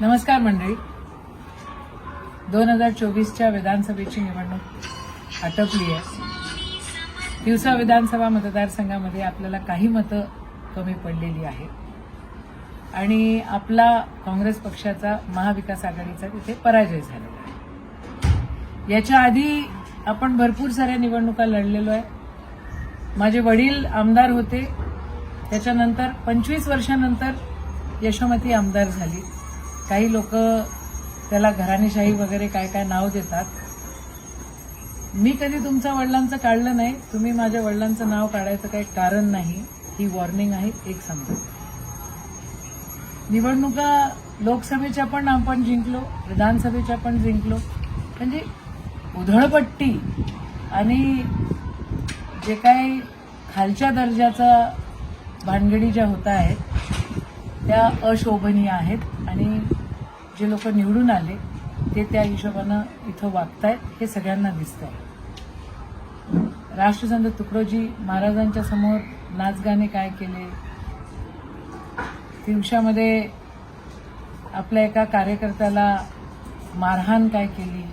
नमस्कार मंडळी. 2024च्या विधानसभेची निवडणूक आटोपली आहे. तिवसा विधानसभा मतदारसंघामध्ये आपल्याला काही मतं कमी पडलेली आहे आणि आपला काँग्रेस पक्षाचा महाविकास आघाडीचा तिथे पराजय झालेला आहे. याच्या आधी आपण भरपूर साऱ्या निवडणुका लढलेलो आहे. माझे वडील आमदार होते, त्याच्यानंतर 25 वर्षानंतर यशोमती आमदार झाली. काही लोक त्याला घराणेशाही वगैरे काय काय नाव देतात. मी कधी तुमच्या वडिलांचं काढलं नाही. तुम्ही माझ्या वडिलांचं नाव काढायचं काही कारण नाही. ही वॉर्निंग आहे, एक समजा. निवडणुका लोकसभेच्या पण आपण जिंकलो, विधानसभेच्या पण जिंकलो. म्हणजे उधळपट्टी आणि जे काही खालच्या दर्जाचा भानगडी ज्या होत आहेत त्या अशोभनीय आहेत आणि जे लोक निवडून आले ते त्या हिशोबानं इथं वागतायत हे सगळ्यांना दिसतंय. राष्ट्रसंत तुकडोजी महाराजांच्या समोर नाचगाणे काय केले, तिवशामध्ये आपल्या एका कार्यकर्त्याला मारहाण काय केली,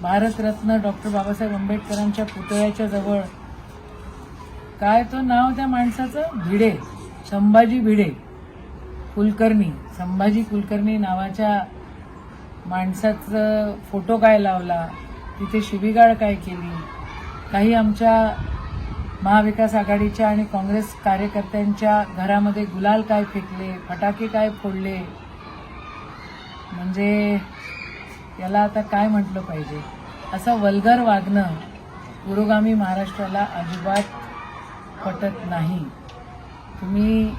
भारतरत्न डॉक्टर बाबासाहेब आंबेडकरांच्या पुतळ्याच्या जवळ काय तो नाव त्या माणसाचं, भिडे, संभाजी भिडे कुलकर्णी, संभाजी कुलकर्णी नावाच्या माणसाचं फोटो काय लावला, तिथे शिवीगाळ काय केली, काही आमच्या महाविकास आघाडीच्या आणि काँग्रेस कार्यकर्त्यांच्या घरामध्ये गुलाल काय फेकले, फटाके काय फोडले. म्हणजे याला आता काय म्हटलं पाहिजे. असं वल्गर वागणं पुरोगामी महाराष्ट्राला अजिबात पटत नाही. तुम्ही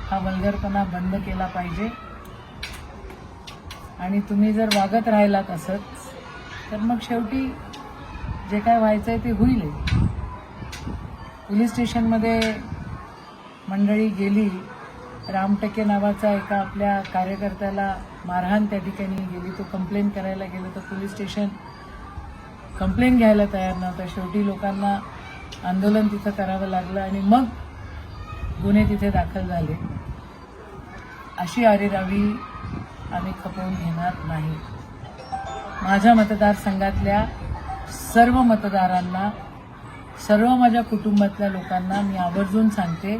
हा वल्गरपणा बंद केला पाहिजे आणि तुम्ही जर वागत राहिलात असंच तर मग शेवटी जे काय व्हायचंय ते होईल. पोलीस स्टेशनमध्ये मंडळी गेली, रामटके नावाचा एका आपल्या कार्यकर्त्याला मारहाण त्या ठिकाणी गेली. तो कंप्लेंट करायला गेला तर पोलीस स्टेशन कंप्लेंट घ्यायला तयार नव्हतं. शेवटी लोकांना आंदोलन तिथं करावं लागलं आणि मग गुन्हे तिथे दाखल झाले. अशी अरेरावी आम्ही खपवून घेणार नाही. माझ्या मतदारसंघातल्या सर्व मतदारांना, सर्व माझ्या कुटुंबातल्या लोकांना मी आवर्जून सांगते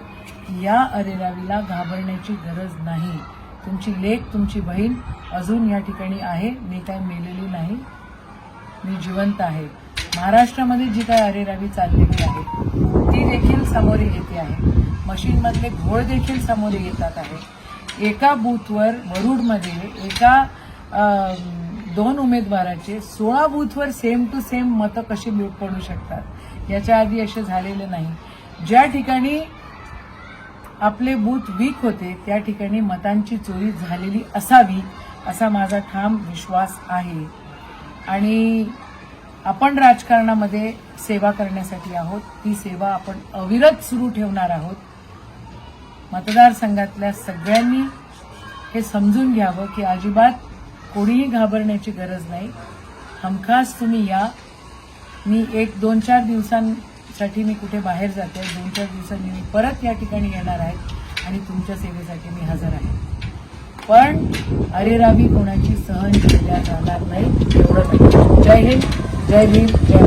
की या अरेरावीला घाबरण्याची गरज नाही. तुमची लेक, तुमची बहीण अजून या ठिकाणी आहे. मी काय मेलेली नाही, मी जिवंत आहे. महाराष्ट्रामध्ये जी काय अरेरावी चाललेली आहे ती देखील समोर येते आहे. मशीनमधले घोळ देखील समोर येतात आहे. एका बूथवर वरुडमध्ये एका 2 उमेदवाराचे 16 बूथवर सेम टू सेम मतं कशी पडू शकतात. याच्या आधी असे झालेले नाही. ज्या ठिकाणी आपले बूथ वीक होते त्या ठिकाणी मतांची चोरी झालेली असावी असा माझा ठाम विश्वास आहे. आणि आपण राजकारणामध्ये सेवा करण्यासाठी आहोत. ती सेवा आपण अविरत सुरू ठेवणार आहोत. मतदारसंघातल्या सगळ्यांनी हे समजून घ्यावं की अजिबात कोणीही घाबरण्याची गरज नाही. हमखास तुम्ही या. मी 1-2-4 दिवसांसाठी मी कुठे बाहेर जाते. 2-4 दिवसांनी मी परत या ठिकाणी येणार आहे आणि तुमच्या सेवेसाठी मी हजर आहे. पण अरेरावी कोणाची सहन केल्या जाणार नाही, एवढं नाही. जय हिंद, जय भीम, जय महाराष्ट्र.